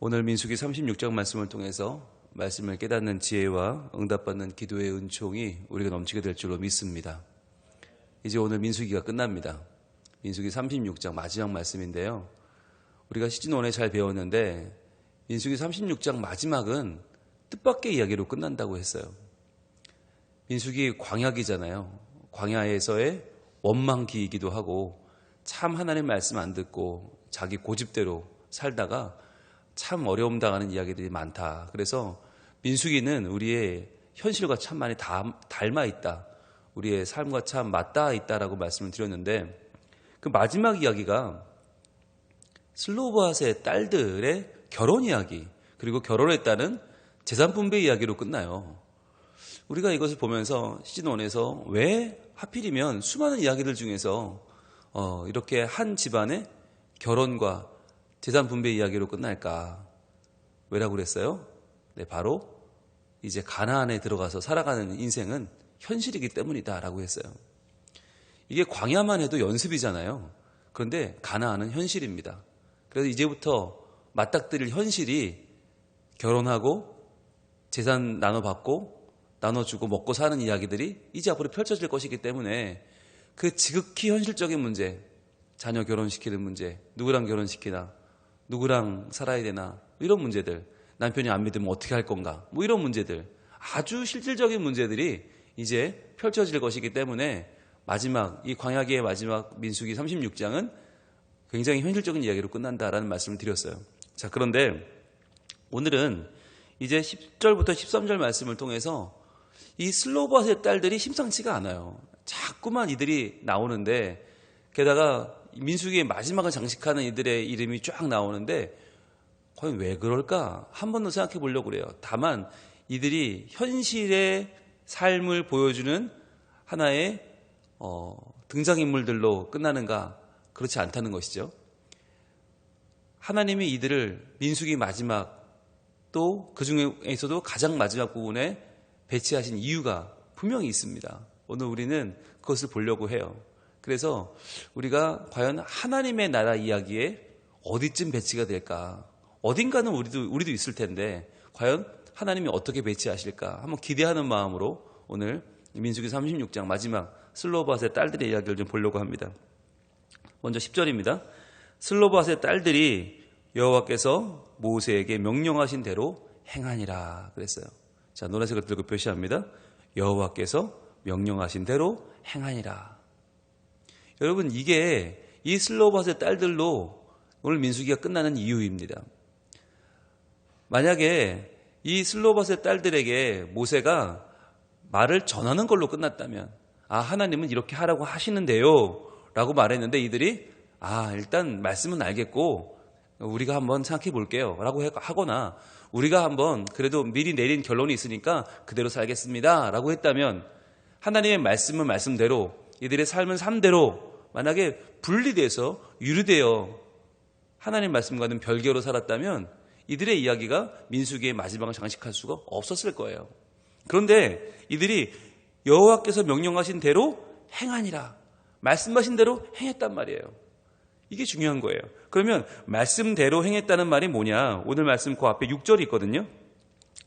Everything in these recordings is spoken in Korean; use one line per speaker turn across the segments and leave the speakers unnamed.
오늘 민수기 36장 말씀을 통해서 말씀을 깨닫는 지혜와 응답받는 기도의 은총이 우리가 넘치게 될 줄로 믿습니다. 이제 오늘 민수기가 끝납니다. 민수기 36장 마지막 말씀인데요. 우리가 시즌1에 잘 배웠는데 민수기 36장 마지막은 뜻밖의 이야기로 끝난다고 했어요. 민수기 광야기잖아요. 광야에서의 원망기이기도 하고 참 하나님 말씀 안 듣고 자기 고집대로 살다가 참 어려움 당하는 이야기들이 많다. 그래서 민수기는 우리의 현실과 참 많이 닮아 있다. 우리의 삶과 참 맞닿아 있다라고 말씀을 드렸는데 그 마지막 이야기가 슬로바앗의 딸들의 결혼 이야기 그리고 결혼했다는 재산 분배 이야기로 끝나요. 우리가 이것을 보면서 시즌1에서 왜 하필이면 수많은 이야기들 중에서 이렇게 한 집안의 결혼과 재산 분배 이야기로 끝날까? 왜라고 그랬어요? 네, 바로 이제 가나안에 들어가서 살아가는 인생은 현실이기 때문이다라고 했어요. 이게 광야만 해도 연습이잖아요. 그런데 가나안은 현실입니다. 그래서 이제부터 맞닥뜨릴 현실이 결혼하고 재산 나눠받고 나눠주고 먹고 사는 이야기들이 이제 앞으로 펼쳐질 것이기 때문에 그 지극히 현실적인 문제, 자녀 결혼시키는 문제, 누구랑 결혼시키나, 누구랑 살아야 되나, 이런 문제들, 남편이 안 믿으면 어떻게 할 건가, 이런 문제들, 아주 실질적인 문제들이 이제 펼쳐질 것이기 때문에 이 광야기의 마지막 민수기 36장은 굉장히 현실적인 이야기로 끝난다라는 말씀을 드렸어요. 자, 그런데 오늘은 이제 10절부터 13절 말씀을 통해서 이 슬로바앗의 딸들이 심상치가 않아요. 자꾸만 이들이 나오는데 게다가 민수기의 마지막을 장식하는 이들의 이름이 쫙 나오는데 과연 왜 그럴까? 한 번 더 생각해 보려고 그래요. 다만 이들이 현실의 삶을 보여주는 하나의 등장인물들로 끝나는가? 그렇지 않다는 것이죠. 하나님이 이들을 민수기 마지막 또 그 중에서도 가장 마지막 부분에 배치하신 이유가 분명히 있습니다. 오늘 우리는 그것을 보려고 해요. 그래서 우리가 과연 하나님의 나라 이야기에 어디쯤 배치가 될까? 어딘가는 우리도 있을 텐데 과연 하나님이 어떻게 배치하실까? 한번 기대하는 마음으로 오늘 민수기 36장 마지막 슬로바앗의 딸들의 이야기를 좀 보려고 합니다. 먼저 10절입니다. 슬로바앗의 딸들이 여호와께서 모세에게 명령하신 대로 행하니라 그랬어요. 자, 노란색을 들고 표시합니다. 여호와께서 명령하신 대로 행하니라. 여러분, 이게 이 슬로바앗의 딸들로 오늘 민수기가 끝나는 이유입니다. 만약에 이 슬로바앗의 딸들에게 모세가 말을 전하는 걸로 끝났다면 하나님은 이렇게 하라고 하시는데요 라고 말했는데 이들이 일단 말씀은 알겠고 우리가 한번 생각해 볼게요 라고 하거나 우리가 한번 그래도 미리 내린 결론이 있으니까 그대로 살겠습니다 라고 했다면 하나님의 말씀은 말씀대로 이들의 삶은 삶대로 만약에 분리돼서 유리되어 하나님 말씀과는 별개로 살았다면 이들의 이야기가 민수기의 마지막을 장식할 수가 없었을 거예요. 그런데 이들이 여호와께서 명령하신 대로 행하니라. 말씀하신 대로 행했단 말이에요. 이게 중요한 거예요. 그러면 말씀대로 행했다는 말이 뭐냐? 오늘 말씀 그 앞에 6절이 있거든요.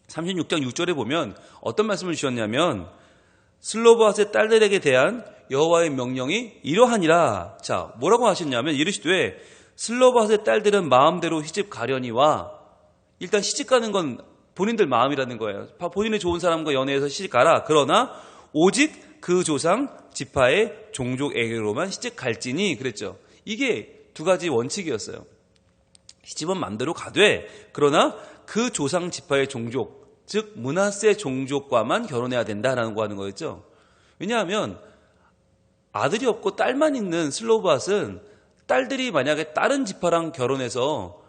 36장 6절에 보면 어떤 말씀을 주셨냐면 슬로바앗의 딸들에게 대한 여호와의 명령이 이러하니라. 자, 뭐라고 하셨냐면 이르시되 슬로바앗의 딸들은 마음대로 시집 가려니와 일단 시집 가는 건 본인들 마음이라는 거예요. 본인의 좋은 사람과 연애해서 시집 가라. 그러나 오직 그 조상 지파의 종족에게로만 시집 갈지니 그랬죠. 이게 두 가지 원칙이었어요. 시집은 맘대로 가되 그러나 그 조상 지파의 종족 즉 므낫세 종족과만 결혼해야 된다라는 거 하는 거였죠. 왜냐하면 아들이 없고 딸만 있는 슬로바앗은 딸들이 만약에 다른 지파랑 결혼해서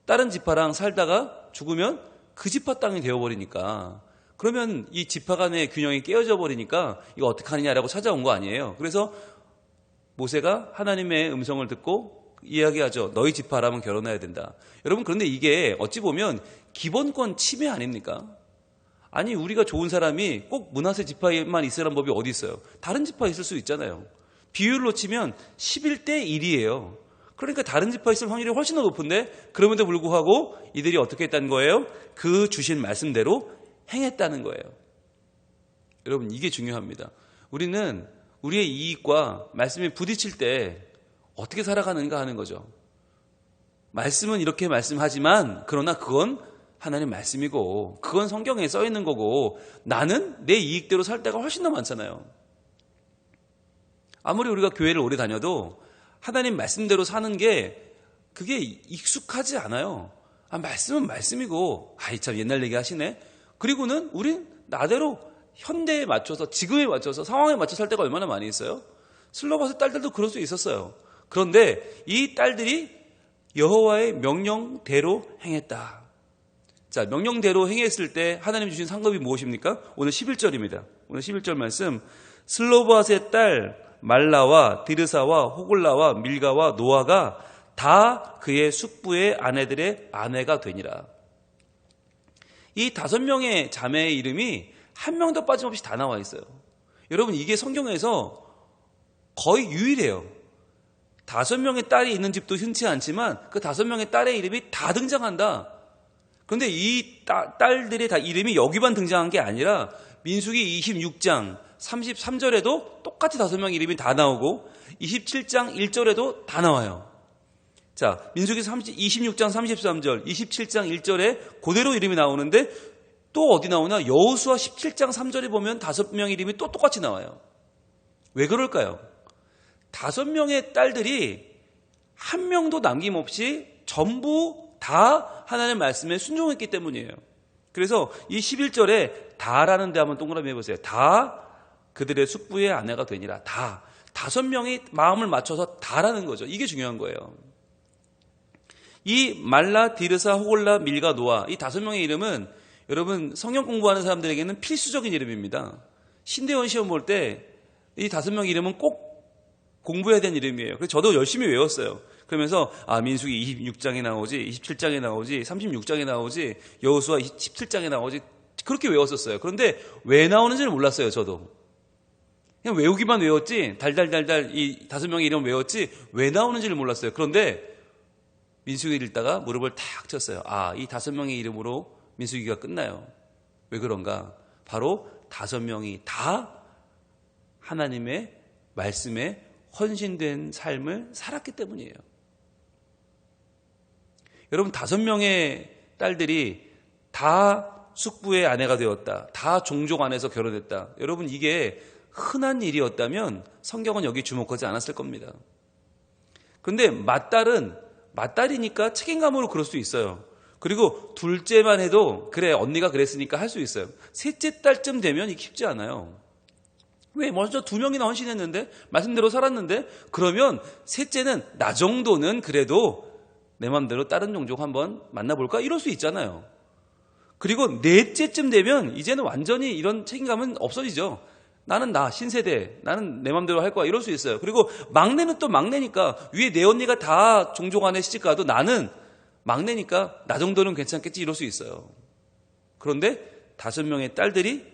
다른 지파랑 살다가 죽으면 그 지파 땅이 되어버리니까 그러면 이 지파 간의 균형이 깨어져 버리니까 이거 어떻게 하느냐라고 찾아온 거 아니에요. 그래서 모세가 하나님의 음성을 듣고 이야기하죠. 너희 지파라면 결혼해야 된다. 여러분 그런데 이게 어찌 보면 기본권 침해 아닙니까? 아니 우리가 좋은 사람이 꼭 므낫세 지파에만 있으라는 법이 어디 있어요? 다른 지파에 있을 수 있잖아요. 비율로 치면 11대 1이에요. 그러니까 다른 지파에 있을 확률이 훨씬 더 높은데 그럼에도 불구하고 이들이 어떻게 했다는 거예요? 그 주신 말씀대로 행했다는 거예요. 여러분 이게 중요합니다. 우리는 우리의 이익과 말씀이 부딪힐 때 어떻게 살아가는가 하는 거죠. 말씀은 이렇게 말씀하지만 그러나 그건 하나님 말씀이고 그건 성경에 써 있는 거고 나는 내 이익대로 살 때가 훨씬 더 많잖아요. 아무리 우리가 교회를 오래 다녀도 하나님 말씀대로 사는 게 그게 익숙하지 않아요. 말씀은 말씀이고 참 옛날 얘기 하시네. 그리고는 우린 나대로 현대에 맞춰서 지금에 맞춰서 상황에 맞춰서 살 때가 얼마나 많이 있어요. 슬로바스 딸들도 그럴 수 있었어요. 그런데 이 딸들이 여호와의 명령대로 행했다. 자, 명령대로 행했을 때 하나님 주신 상급이 무엇입니까? 오늘 11절입니다. 오늘 11절 말씀. 슬로바스의 딸 말라와 디르사와 호글라와 밀가와 노아가 다 그의 숙부의 아내들의 아내가 되니라. 이 5명의 자매의 이름이 한 명도 빠짐없이 다 나와 있어요. 여러분 이게 성경에서 거의 유일해요. 5명의 딸이 있는 집도 흔치 않지만 그 5명의 딸의 이름이 다 등장한다. 그런데 이 딸들의 다 이름이 여기만 등장한 게 아니라 민수기 26장 33절에도 똑같이 5명 이름이 다 나오고 27장 1절에도 다 나와요. 자, 민수기 26장 33절, 27장 1절에 그대로 이름이 나오는데 또 어디 나오나? 여호수아 17장 3절에 보면 5명 이름이 또 똑같이 나와요. 왜 그럴까요? 5명의 딸들이 한 명도 남김없이 전부 다 하나님의 말씀에 순종했기 때문이에요. 그래서 이 11절에 다라는 데 한번 동그라미 해보세요. 다 그들의 숙부의 아내가 되니라. 다. 5명이 마음을 맞춰서 다라는 거죠. 이게 중요한 거예요. 이 말라, 디르사, 호골라, 밀가, 노아 이 5명의 이름은 여러분 성경 공부하는 사람들에게는 필수적인 이름입니다. 신대원 시험 볼 때 이 5명 이름은 꼭 공부해야 되는 이름이에요. 그래서 저도 열심히 외웠어요. 그러면서 민수기 26장에 나오지, 27장에 나오지, 36장에 나오지, 여호수아 17장에 나오지 그렇게 외웠었어요. 그런데 왜 나오는지를 몰랐어요. 저도. 그냥 외우기만 외웠지 달달달달 이 5명의 이름 외웠지 왜 나오는지를 몰랐어요. 그런데 민수기를 읽다가 무릎을 탁 쳤어요. 이 5명의 이름으로 민수기가 끝나요. 왜 그런가? 바로 5명이 다 하나님의 말씀에 헌신된 삶을 살았기 때문이에요. 여러분 5명의 딸들이 다 숙부의 아내가 되었다. 다 종족 안에서 결혼했다. 여러분 이게 흔한 일이었다면 성경은 여기 주목하지 않았을 겁니다. 그런데 맏딸이니까 책임감으로 그럴 수 있어요. 그리고 둘째만 해도 그래 언니가 그랬으니까 할 수 있어요. 셋째 딸쯤 되면 이게 쉽지 않아요. 왜? 먼저 2명이나 헌신했는데 말씀대로 살았는데 그러면 셋째는 나 정도는 그래도 내 맘대로 다른 종족 한번 만나볼까? 이럴 수 있잖아요. 그리고 넷째쯤 되면 이제는 완전히 이런 책임감은 없어지죠. 나는 신세대, 나는 내 맘대로 할 거야 이럴 수 있어요. 그리고 막내는 또 막내니까 위에 내 언니가 다 종족 안에 시집가도 나는 막내니까 나 정도는 괜찮겠지 이럴 수 있어요. 그런데 5명의 딸들이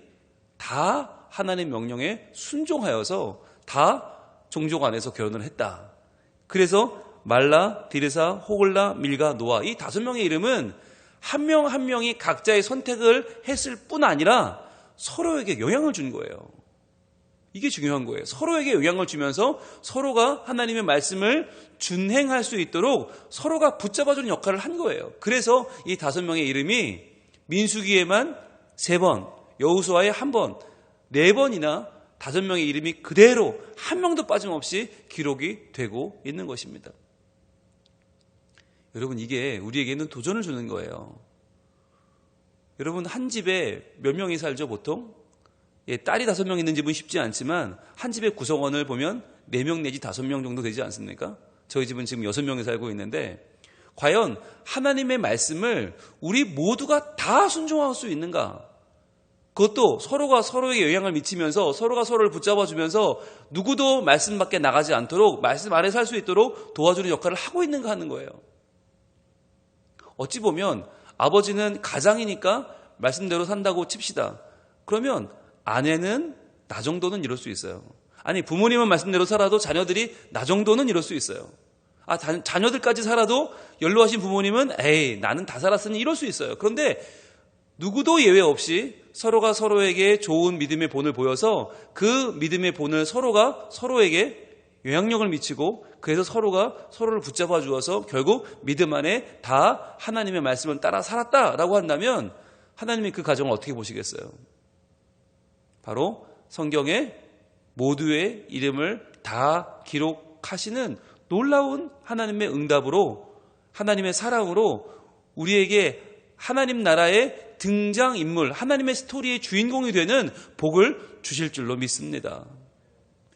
다 하나님의 명령에 순종하여서 다 종족 안에서 결혼을 했다. 그래서 말라, 디르사, 호글라, 밀가, 노아 이 5명의 이름은 한 명 한 명이 각자의 선택을 했을 뿐 아니라 서로에게 영향을 준 거예요. 이게 중요한 거예요. 서로에게 영향을 주면서 서로가 하나님의 말씀을 준행할 수 있도록 서로가 붙잡아주는 역할을 한 거예요. 그래서 이 5명의 이름이 민수기에만 3번, 여호수아에 1번, 4번이나 5명의 이름이 그대로 한 명도 빠짐없이 기록이 되고 있는 것입니다. 여러분 이게 우리에게는 도전을 주는 거예요. 여러분 한 집에 몇 명이 살죠 보통? 딸이 5명 있는 집은 쉽지 않지만 한 집의 구성원을 보면 4명 내지 5명 정도 되지 않습니까? 저희 집은 지금 6명이 살고 있는데 과연 하나님의 말씀을 우리 모두가 다 순종할 수 있는가? 그것도 서로가 서로에게 영향을 미치면서 서로가 서로를 붙잡아주면서 누구도 말씀 밖에 나가지 않도록 말씀 안에 살 수 있도록 도와주는 역할을 하고 있는가 하는 거예요. 어찌 보면 아버지는 가장이니까 말씀대로 산다고 칩시다. 그러면 아내는 나 정도는 이럴 수 있어요. 아니 부모님은 말씀대로 살아도 자녀들이 나 정도는 이럴 수 있어요. 자녀들까지 살아도 연로하신 부모님은 에이 나는 다 살았으니 이럴 수 있어요. 그런데 누구도 예외 없이 서로가 서로에게 좋은 믿음의 본을 보여서 그 믿음의 본을 서로가 서로에게 영향력을 미치고 그래서 서로가 서로를 붙잡아 주어서 결국 믿음 안에 다 하나님의 말씀을 따라 살았다라고 한다면 하나님이 그 가정을 어떻게 보시겠어요? 바로 성경에 모두의 이름을 다 기록하시는 놀라운 하나님의 응답으로 하나님의 사랑으로 우리에게 하나님 나라의 등장인물, 하나님의 스토리의 주인공이 되는 복을 주실 줄로 믿습니다.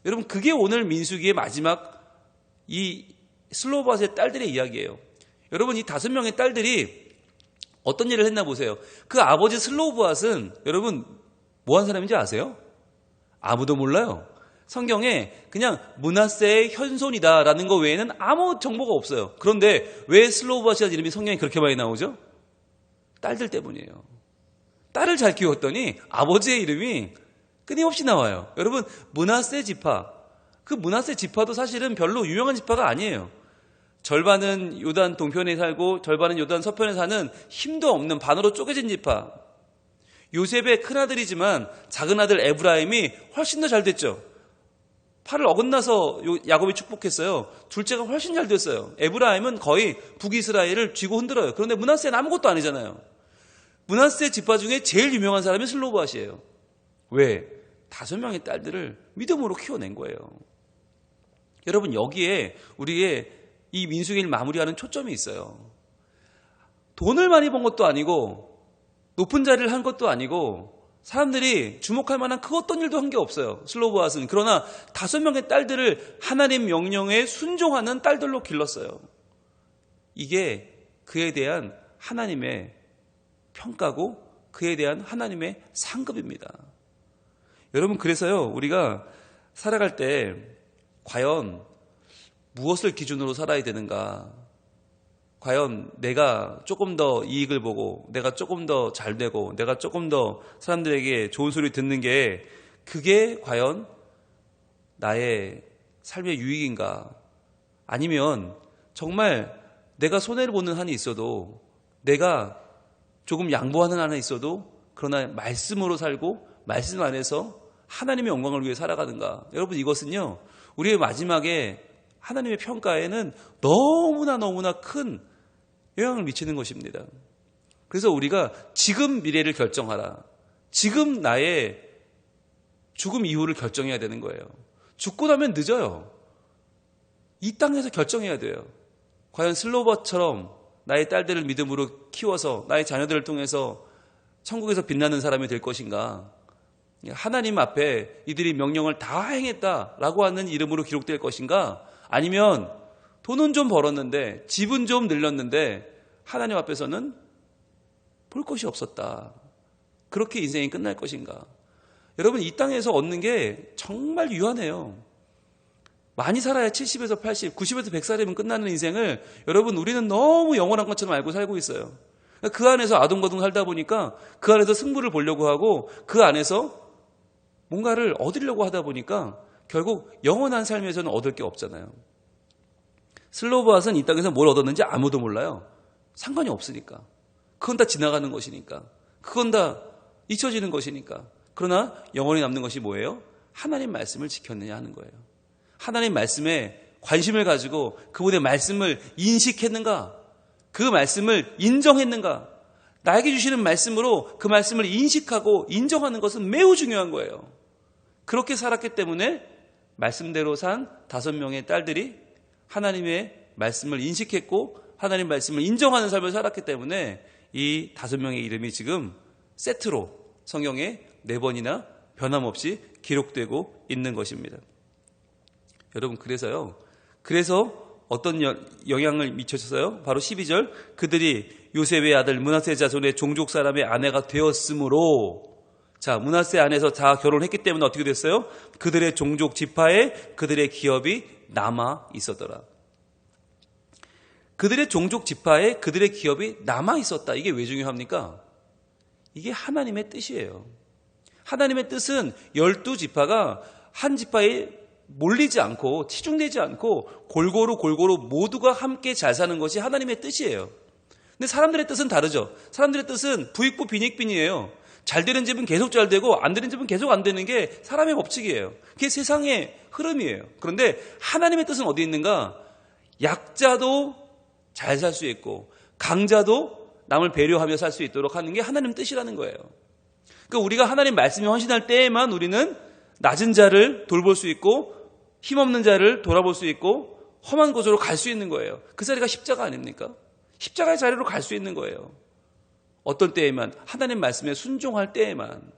여러분 그게 오늘 민수기의 마지막 이 슬로바스의 딸들의 이야기예요. 여러분 이 5명의 딸들이 어떤 일을 했나 보세요. 그 아버지 슬로보앗은 여러분 뭐 한 사람인지 아세요? 아무도 몰라요. 성경에 그냥 므낫세의 현손이다라는 거 외에는 아무 정보가 없어요. 그런데 왜 슬로보앗이라는 이름이 성경에 그렇게 많이 나오죠? 딸들 때문이에요. 딸을 잘 키웠더니 아버지의 이름이 끊임없이 나와요. 여러분 므낫세 지파, 그 므낫세 지파도 사실은 별로 유명한 지파가 아니에요. 절반은 요단 동편에 살고 절반은 요단 서편에 사는 힘도 없는 반으로 쪼개진 지파. 요셉의 큰아들이지만 작은 아들 에브라임이 훨씬 더 잘 됐죠. 팔을 어긋나서 야곱이 축복했어요. 둘째가 훨씬 잘 됐어요. 에브라임은 거의 북이스라엘을 쥐고 흔들어요. 그런데 므낫세는 아무것도 아니잖아요. 므낫세 지파 중에 제일 유명한 사람이 슬로보앗이에요. 왜? 5명의 딸들을 믿음으로 키워낸 거예요. 여러분 여기에 우리의 이 민수기를 마무리하는 초점이 있어요. 돈을 많이 번 것도 아니고 높은 자리를 한 것도 아니고 사람들이 주목할 만한 그 어떤 일도 한 게 없어요. 슬로보앗은. 그러나 5명의 딸들을 하나님 명령에 순종하는 딸들로 길렀어요. 이게 그에 대한 하나님의 평가고 그에 대한 하나님의 상급입니다. 여러분 그래서요 우리가 살아갈 때 과연 무엇을 기준으로 살아야 되는가? 과연 내가 조금 더 이익을 보고 내가 조금 더 잘 되고 내가 조금 더 사람들에게 좋은 소리 듣는 게 그게 과연 나의 삶의 유익인가? 아니면 정말 내가 손해를 보는 한이 있어도 내가 조금 양보하는 한이 있어도 그러나 말씀으로 살고 말씀 안에서 하나님의 영광을 위해 살아가는가? 여러분 이것은요 우리의 마지막에 하나님의 평가에는 너무나 큰 영향을 미치는 것입니다. 그래서 우리가 지금 미래를 결정하라. 지금 나의 죽음 이후를 결정해야 되는 거예요. 죽고 나면 늦어요. 이 땅에서 결정해야 돼요. 과연 슬로바처럼 나의 딸들을 믿음으로 키워서 나의 자녀들을 통해서 천국에서 빛나는 사람이 될 것인가? 하나님 앞에 이들이 명령을 다 행했다라고 하는 이름으로 기록될 것인가? 아니면 돈은 좀 벌었는데 집은 좀 늘렸는데 하나님 앞에서는 볼 것이 없었다. 그렇게 인생이 끝날 것인가? 여러분 이 땅에서 얻는 게 정말 유한해요. 많이 살아야 70에서 80, 90에서 100살이면 끝나는 인생을 여러분 우리는 너무 영원한 것처럼 알고 살고 있어요. 그 안에서 아둥바둥 살다 보니까 그 안에서 승부를 보려고 하고 그 안에서 뭔가를 얻으려고 하다 보니까 결국 영원한 삶에서는 얻을 게 없잖아요. 슬로보앗은 이 땅에서 뭘 얻었는지 아무도 몰라요. 상관이 없으니까. 그건 다 지나가는 것이니까. 그건 다 잊혀지는 것이니까. 그러나 영원히 남는 것이 뭐예요? 하나님 말씀을 지켰느냐 하는 거예요. 하나님 말씀에 관심을 가지고 그분의 말씀을 인식했는가? 그 말씀을 인정했는가? 나에게 주시는 말씀으로 그 말씀을 인식하고 인정하는 것은 매우 중요한 거예요. 그렇게 살았기 때문에 말씀대로 산 5명의 딸들이 하나님의 말씀을 인식했고 하나님 말씀을 인정하는 삶을 살았기 때문에 이 5명의 이름이 지금 세트로 성경에 4번이나 변함없이 기록되고 있는 것입니다. 여러분 그래서 어떤 영향을 미쳤어요? 바로 12절 그들이 요셉의 아들 므낫세 자손의 종족 사람의 아내가 되었으므로 자, 므낫세 안에서 다 결혼했기 때문에 어떻게 됐어요? 그들의 종족 지파에 그들의 기업이 남아 있었더라. 그들의 종족 지파에 그들의 기업이 남아 있었다. 이게 왜 중요합니까? 이게 하나님의 뜻이에요. 하나님의 뜻은 12지파가 한 지파의 몰리지 않고 치중되지 않고 골고루 모두가 함께 잘 사는 것이 하나님의 뜻이에요. 근데 사람들의 뜻은 다르죠. 사람들의 뜻은 부익부 빈익빈이에요. 잘 되는 집은 계속 잘 되고 안 되는 집은 계속 안 되는 게 사람의 법칙이에요. 그게 세상의 흐름이에요. 그런데 하나님의 뜻은 어디 있는가? 약자도 잘 살 수 있고 강자도 남을 배려하며 살 수 있도록 하는 게 하나님 뜻이라는 거예요. 그러니까 우리가 하나님 말씀에 헌신할 때에만 우리는 낮은 자를 돌볼 수 있고 힘없는 자를 돌아볼 수 있고 험한 곳으로 갈 수 있는 거예요. 그 자리가 십자가 아닙니까? 십자가의 자리로 갈 수 있는 거예요. 어떤 때에만, 하나님 말씀에 순종할 때에만.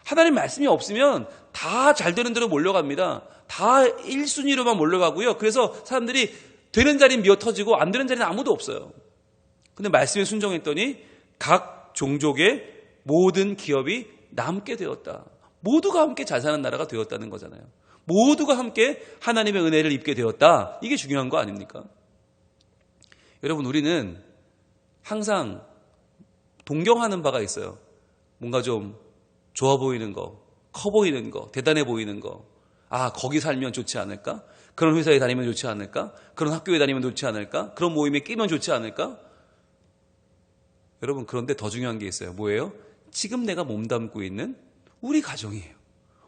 하나님 말씀이 없으면 다 잘 되는 대로 몰려갑니다. 다 1순위로만 몰려가고요. 그래서 사람들이 되는 자리는 미어터지고 안 되는 자리는 아무도 없어요. 근데 말씀에 순종했더니 각 종족의 모든 기업이 남게 되었다. 모두가 함께 잘 사는 나라가 되었다는 거잖아요. 모두가 함께 하나님의 은혜를 입게 되었다. 이게 중요한 거 아닙니까? 여러분, 우리는 항상 동경하는 바가 있어요. 뭔가 좀 좋아 보이는 거, 커 보이는 거, 대단해 보이는 거. 아, 거기 살면 좋지 않을까? 그런 회사에 다니면 좋지 않을까? 그런 학교에 다니면 좋지 않을까? 그런 모임에 끼면 좋지 않을까? 여러분, 그런데 더 중요한 게 있어요. 뭐예요? 지금 내가 몸담고 있는 우리 가정이에요.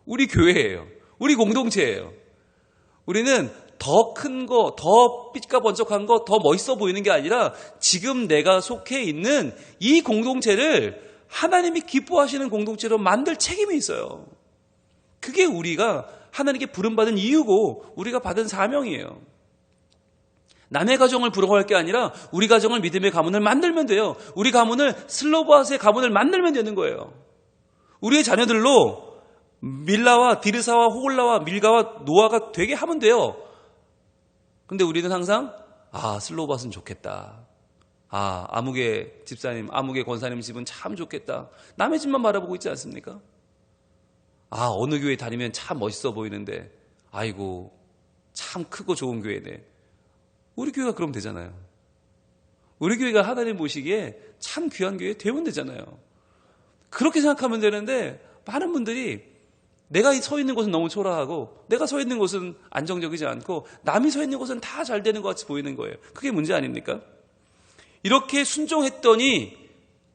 우리 교회예요. 우리 공동체예요. 우리는 더 큰 거, 더 삐까번쩍한 거, 더 멋있어 보이는 게 아니라 지금 내가 속해 있는 이 공동체를 하나님이 기뻐하시는 공동체로 만들 책임이 있어요. 그게 우리가 하나님께 부름받은 이유고 우리가 받은 사명이에요. 남의 가정을 부러워할 게 아니라 우리 가정을 믿음의 가문을 만들면 돼요. 우리 가문을 슬로바스의 가문을 만들면 되는 거예요. 우리의 자녀들로 밀라와 디르사와 호글라와 밀가와 노아가 되게 하면 돼요. 근데 우리는 항상 슬로바스는 좋겠다. 아무개 집사님, 아무개 권사님 집은 참 좋겠다. 남의 집만 바라보고 있지 않습니까? 어느 교회 다니면 참 멋있어 보이는데 아이고 참 크고 좋은 교회네. 우리 교회가 그럼 되잖아요. 우리 교회가 하나님 보시기에 참 귀한 교회 되면 되잖아요. 그렇게 생각하면 되는데 많은 분들이 내가 서 있는 곳은 너무 초라하고 내가 서 있는 곳은 안정적이지 않고 남이 서 있는 곳은 다 잘 되는 것 같이 보이는 거예요. 그게 문제 아닙니까? 이렇게 순종했더니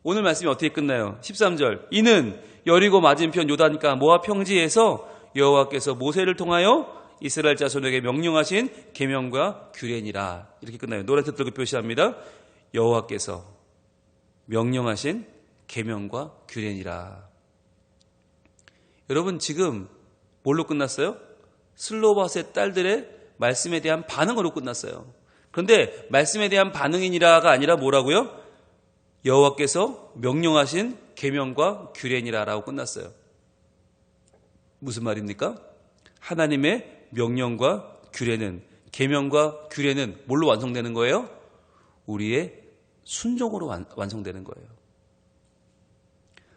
오늘 말씀이 어떻게 끝나요? 13절. 이는 여리고 맞은편 요단가 모압 평지에서 여호와께서 모세를 통하여 이스라엘 자손에게 명령하신 계명과 규례니라. 이렇게 끝나요. 노란색 들고 표시합니다. 여호와께서 명령하신 계명과 규례니라. 여러분, 지금 뭘로 끝났어요? 슬로바스의 딸들의 말씀에 대한 반응으로 끝났어요. 그런데 말씀에 대한 반응이니라가 아니라 뭐라고요? 여호와께서 명령하신 계명과 규례니라라고 끝났어요. 무슨 말입니까? 하나님의 명령과 규례는, 계명과 규례는 뭘로 완성되는 거예요? 우리의 순종으로 완성되는 거예요.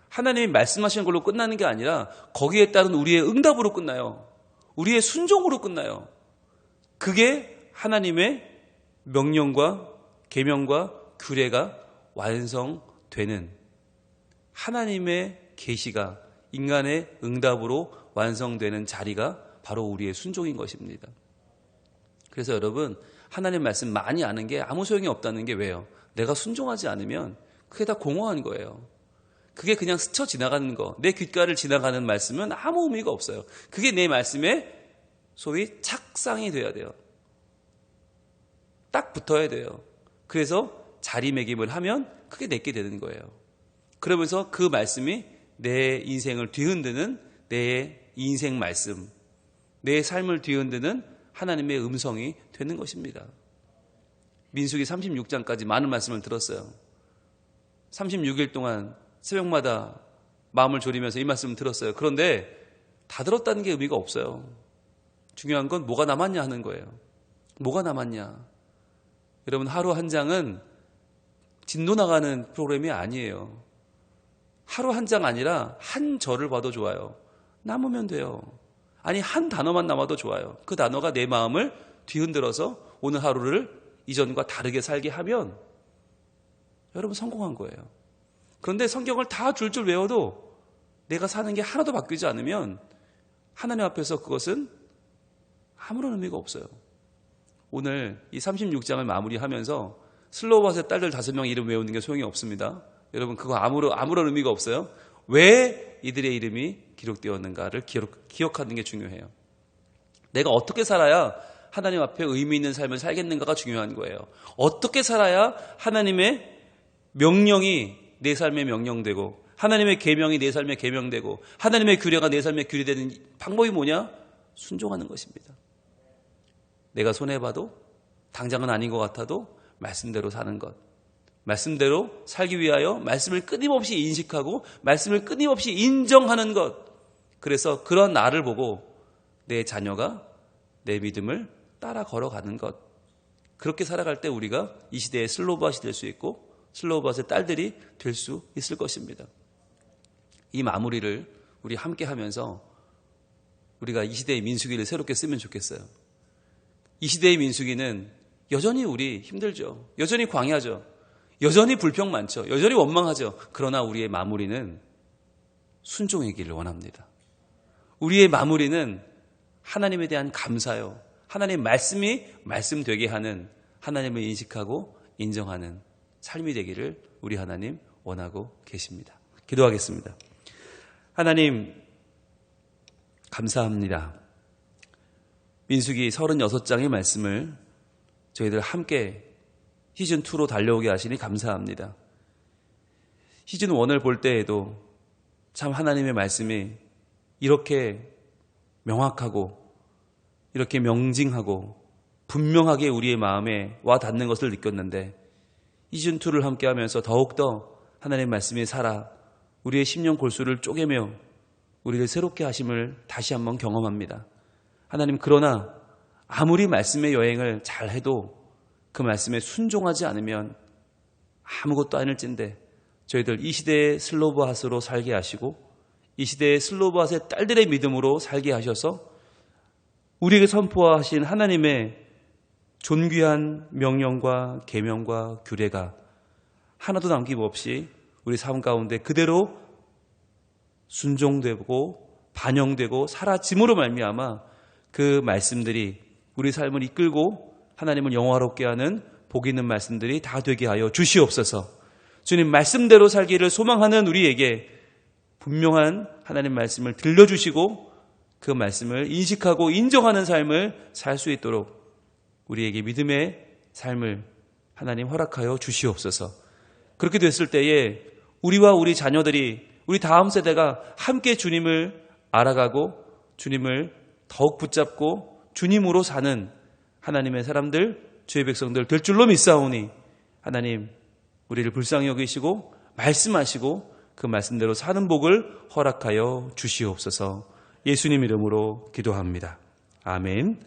하나님이 말씀하시는 걸로 끝나는 게 아니라 거기에 따른 우리의 응답으로 끝나요. 우리의 순종으로 끝나요. 그게 하나님의 명령과 계명과 규례가 완성되는, 하나님의 계시가 인간의 응답으로 완성되는 자리가 바로 우리의 순종인 것입니다. 그래서 여러분, 하나님 말씀 많이 아는 게 아무 소용이 없다는 게 왜요? 내가 순종하지 않으면 그게 다 공허한 거예요. 그게 그냥 스쳐 지나가는 거, 내 귓가를 지나가는 말씀은 아무 의미가 없어요. 그게 내 말씀에 소위 착상이 돼야 돼요. 딱 붙어야 돼요. 그래서 자리매김을 하면 그게 내게 되는 거예요. 그러면서 그 말씀이 내 인생을 뒤흔드는 내 인생 말씀, 내 삶을 뒤흔드는 하나님의 음성이 되는 것입니다. 민수기 36장까지 많은 말씀을 들었어요. 36일 동안 새벽마다 마음을 졸이면서 이 말씀을 들었어요. 그런데 다 들었다는 게 의미가 없어요. 중요한 건 뭐가 남았냐 하는 거예요. 뭐가 남았냐. 여러분, 하루 한 장은 진도 나가는 프로그램이 아니에요. 하루 한 장 아니라 한 절을 봐도 좋아요. 남으면 돼요. 아니, 한 단어만 남아도 좋아요. 그 단어가 내 마음을 뒤흔들어서 오늘 하루를 이전과 다르게 살게 하면 여러분 성공한 거예요. 그런데 성경을 다 줄줄 외워도 내가 사는 게 하나도 바뀌지 않으면 하나님 앞에서 그것은 아무런 의미가 없어요. 오늘 이 36장을 마무리하면서 슬로바스의 딸들 5명 이름 외우는 게 소용이 없습니다. 여러분 그거 아무런 의미가 없어요. 왜 이들의 이름이 기록되었는가를 기억하는 게 중요해요. 내가 어떻게 살아야 하나님 앞에 의미 있는 삶을 살겠는가가 중요한 거예요. 어떻게 살아야 하나님의 명령이 내 삶에 명령되고 하나님의 계명이 내 삶에 계명되고 하나님의 규례가 내 삶에 규례되는 방법이 뭐냐? 순종하는 것입니다. 내가 손해봐도 당장은 아닌 것 같아도 말씀대로 사는 것. 말씀대로 살기 위하여 말씀을 끊임없이 인식하고 말씀을 끊임없이 인정하는 것. 그래서 그런 나를 보고 내 자녀가 내 믿음을 따라 걸어가는 것. 그렇게 살아갈 때 우리가 이 시대의 슬로바스이 될 수 있고 슬로바스의 딸들이 될 수 있을 것입니다. 이 마무리를 우리 함께 하면서 우리가 이 시대의 민수기를 새롭게 쓰면 좋겠어요. 이 시대의 민수기는 여전히 우리 힘들죠. 여전히 광야죠. 여전히 불평 많죠. 여전히 원망하죠. 그러나 우리의 마무리는 순종이기를 원합니다. 우리의 마무리는 하나님에 대한 감사요. 하나님 말씀이 말씀되게 하는 하나님을 인식하고 인정하는 삶이 되기를 우리 하나님 원하고 계십니다. 기도하겠습니다. 하나님 감사합니다. 민수기 36장의 말씀을 저희들 함께 시즌2로 달려오게 하시니 감사합니다. 시즌1을 볼 때에도 참 하나님의 말씀이 이렇게 명확하고 이렇게 명징하고 분명하게 우리의 마음에 와 닿는 것을 느꼈는데 시즌2를 함께 하면서 더욱더 하나님의 말씀이 살아 우리의 심령 골수를 쪼개며 우리를 새롭게 하심을 다시 한번 경험합니다. 하나님 그러나 아무리 말씀의 여행을 잘 해도 그 말씀에 순종하지 않으면 아무것도 아닐진데 저희들 이 시대의 슬로바스로 살게 하시고 이 시대의 슬로바스의 딸들의 믿음으로 살게 하셔서 우리에게 선포하신 하나님의 존귀한 명령과 계명과 규례가 하나도 남김없이 우리 삶 가운데 그대로 순종되고 반영되고 사라짐으로 말미암아 그 말씀들이 우리 삶을 이끌고 하나님을 영화롭게 하는 복 있는 말씀들이 다 되게 하여 주시옵소서. 주님 말씀대로 살기를 소망하는 우리에게 분명한 하나님 말씀을 들려주시고 그 말씀을 인식하고 인정하는 삶을 살 수 있도록 우리에게 믿음의 삶을 하나님 허락하여 주시옵소서. 그렇게 됐을 때에 우리와 우리 자녀들이 우리 다음 세대가 함께 주님을 알아가고 주님을 더욱 붙잡고 주님으로 사는 하나님의 사람들, 주의 백성들 될 줄로 믿사오니 하나님 우리를 불쌍히 여기시고 말씀하시고 그 말씀대로 사는 복을 허락하여 주시옵소서. 예수님 이름으로 기도합니다. 아멘.